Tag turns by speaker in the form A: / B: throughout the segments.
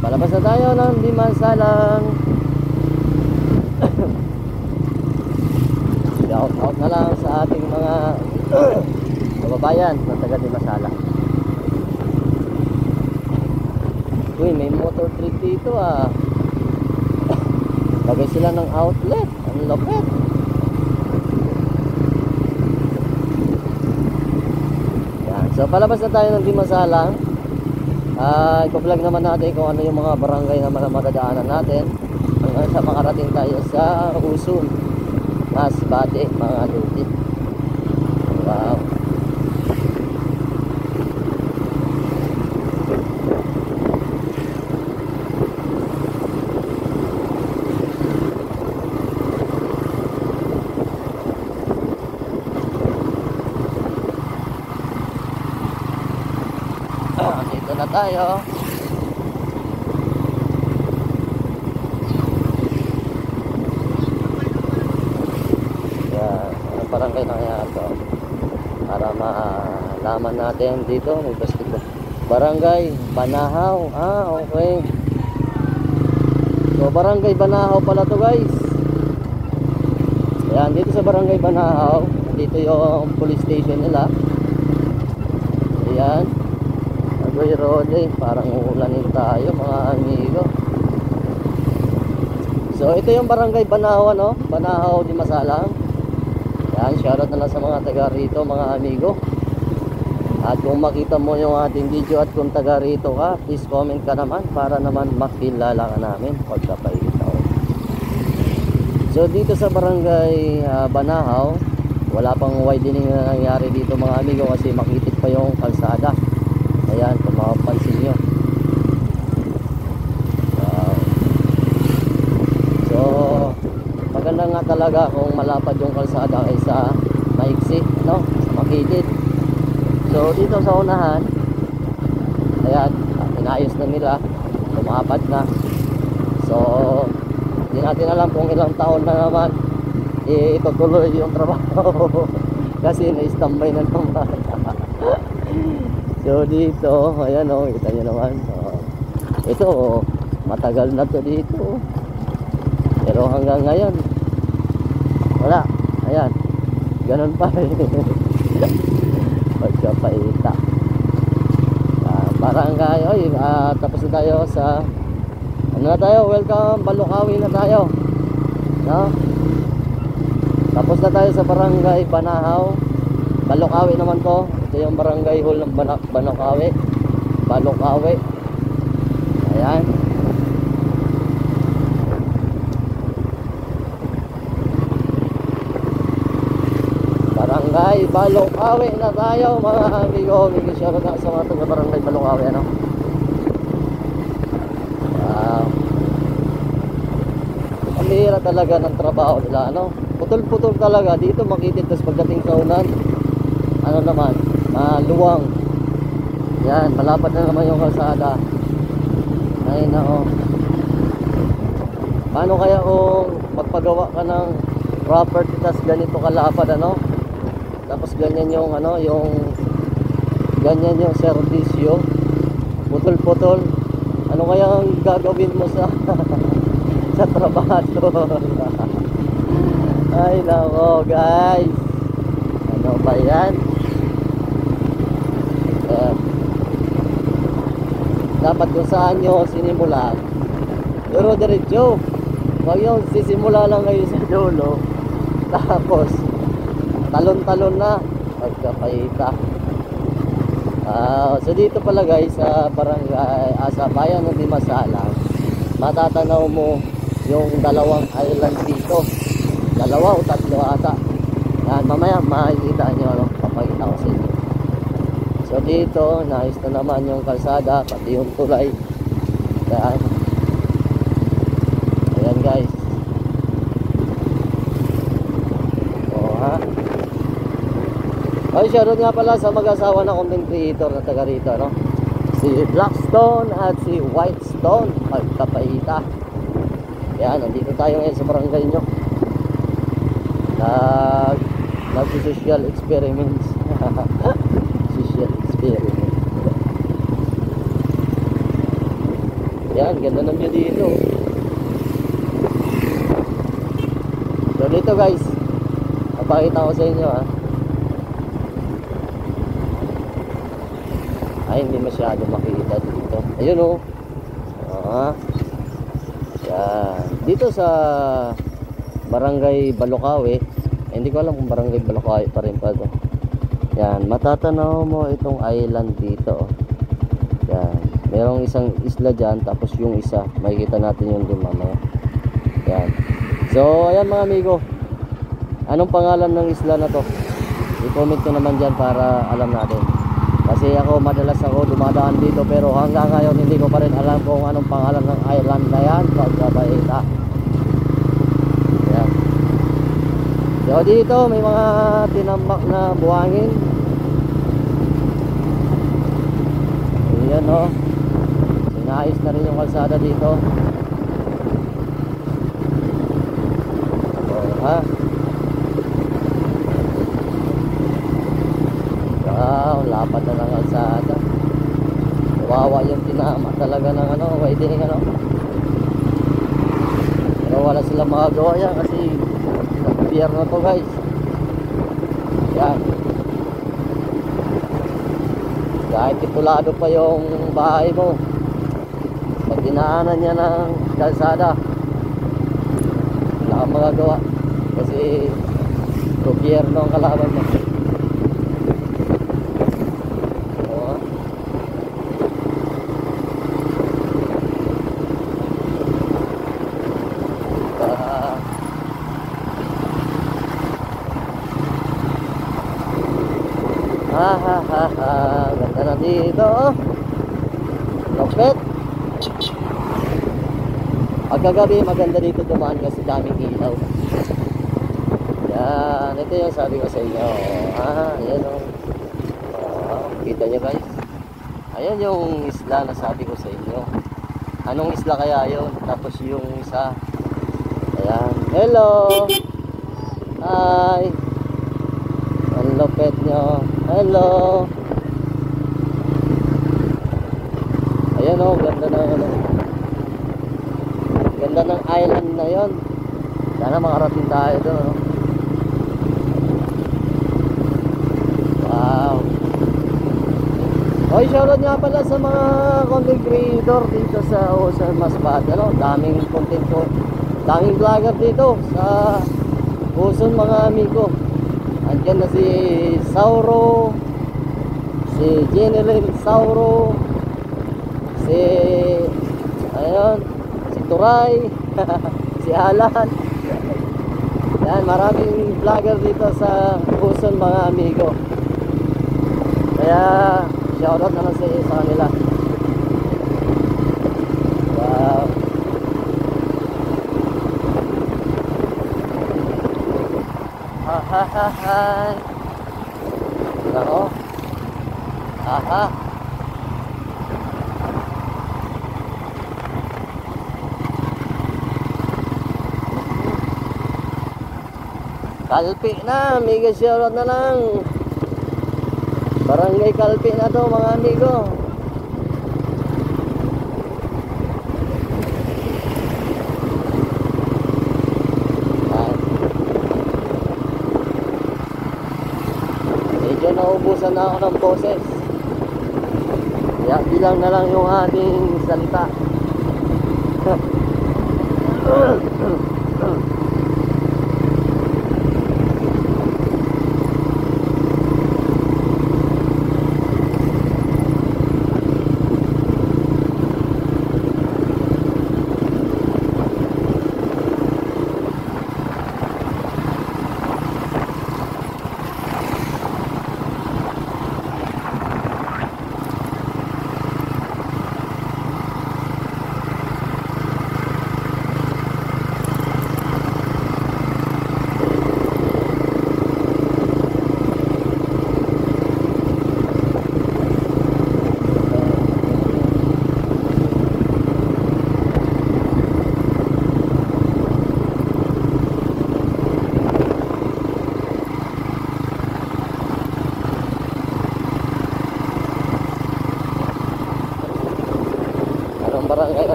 A: Palabas na tayo ng Limasalang. Shout out na lang sa ating mga kababayan na taga Limasalang. Uy, may motor trip dito ah. Lagay sila ng outlet. Ang lupit. Yan. So palabas na tayo ng Limasalang. Ipa-vlog naman natin kung ano yung mga barangay na madadaanan natin hanggang sa makarating tayo sa Usun, Masbate, mga lutit. Wow. Dito na tayo. Barangay na kaya ito para malaman natin dito. May basketball. Barangay Banahaw. Okay. So Barangay Banahaw pala to guys. Ayan, dito sa Barangay Banahaw, dito yung police station nila. Ayan, Agoy Road parang uulanin tayo mga amigo. So ito yung Barangay Banahaw, ano? Banahaw, Limasalang. Yan, shoutout na lang sa mga taga rito mga amigo. At kung makita mo yung ating video at kung taga rito ka, please comment ka naman para naman makilala ka namin pagkapahita. So dito sa Barangay Banahaw, wala pang widening na nangyari dito mga amigo kasi makitid pa yung kalsada. Ayan, kung makapansin nyo. Maganda nga talaga kung malapad yung kalsada kaysa maiksi, no? Sa makitid. So dito sa unahan, ayan, inayos na nila, lumapad na. So hindi natin alam kung ilang taon na naman itutuloy yung trabaho kasi na-standby na naman. So dito, ayan o, kita nyo naman. Ito, matagal na to dito. Pero hanggang ngayon wala, ayan, ganun pa pagkapaita. Barangay, tapos na tayo sa ano na tayo, welcome Balukawi na tayo, no? Tapos na tayo sa Barangay Banahaw. Balukawi naman to. Ito yung barangay hall ng Balukawi. Ayan. Barangay Balukawi na tayo mga amigo. Bigyan siya na sa mga taga Barangay Balukawi, ano? Pamihira talaga ng trabaho nila, ano? Putol-putol talaga dito makitid. Tapos pagdating sa unan, ano naman, maluwang. Yan, malapad na naman yung kalsada. Ay nako. Paano kaya kung magpagawa ka ng property tas ganito kalapad, ano? Tapos ganyan yung ano, ganyan yung serbisyo, putol-putol. Ano kaya ang gagawin mo sa sa trabaho? Ay nako guys, ano ba yan? Dapat kung saan nyo sinimulan, pero diretso, huwag yung sisimula lang kayo sa dulo tapos talon-talon na pagkapaita. So dito pala guys sa barangay, sa bayan ng Limasalang, matatanaw mo yung dalawang island dito, dalawa o tatlo ata. Yan, mamaya makikita nyo, ano, papakita ko sa inyo. So dito naayos na naman yung kalsada, pati yung tulay. Yan, ayan guys. Ay, shoutout nga pala sa mag-asawa na content creator na taga rito, no? Si Blackstone at si Whitestone, magkapaita. Yan, nandito tayo ngayon sa barangay nyo. Nag-social experiments. Social experiment. Yan, ganda ng view dito. So dito guys, napakita ko sa inyo ha. Ay, hindi masyado makita dito. Ayun o. Yan. Dito sa Barangay Balocawe, hindi ko alam kung Barangay Balocawe pa rin pa to. Yan, matatanaw mo itong island dito. Yan. Merong isang isla dyan, tapos yung isa, makikita natin yung din mamaya. Yan. So, ayan mga amigo. Anong pangalan ng isla na to? I-comment nyo naman dyan para alam natin. Kasi madalas ako dumadaan dito, pero hanggang ngayon hindi ko pa rin alam kung anong pangalan ng island na yan. Pagkabaita. Yan. So, dito may mga tinambak na buhangin. Ayan o. Naayos na rin yung kalsada dito. Ha? Wow, lapad na ng kalsada. Kawawa yung tinama talaga ng widening Pero wala silang magagawa yan kasi gobyerno to guys. Yan. Kahit titulado pa yung bahay mo, pag dinaanan niya ng kalsada, wala kang magagawa kasi gobyerno ang kalaban mo. Ganda na dito. Lopet. Pagkagabi maganda dito dumaan kasi daming ilaw. Yan, ito yung sabi ko sa inyo. Ayan o. Kita nyo guys. Ayan yung isla na sabi ko sa inyo. Anong isla kaya yun? Tapos yung isa. Ayan. Hello. Hi. Ang lupet nyo. Hello. Ayan o, ganda na ganda ng island na yon. Sana makarating tayo doon. Wow. Oy, shoutout nga pala sa mga content creator dito sa Masbate. Daming content ko. Daming vlogger dito sa Uson mga amigo. Andyan na si Sauro, si General Sauro, si Turay, si Alan. Yan, maraming vlogger dito sa Uson mga amigo. Kaya shoutout na lang sa kanila. Wow. Hi. Nako. Kalpi na, mega shoutout na lang. Barangay Kalpi na to mga amigo. Medyo naubusan na ako ng boses. Kaya bilang na lang yung ating salita.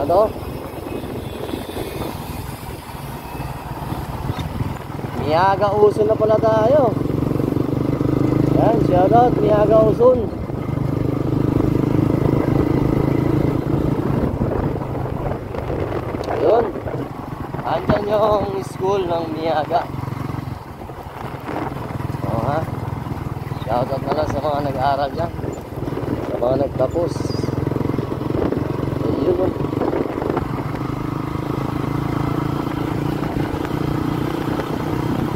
A: Ano? Miyaga Uson na pala tayo. Yan, shoutout Miyaga Uson. Ayun. Andyan yung school ng Miyaga. Oo ha. Shoutout na lang sa mga nag-aaral dyan. Sa mga nagtapos. Ayun.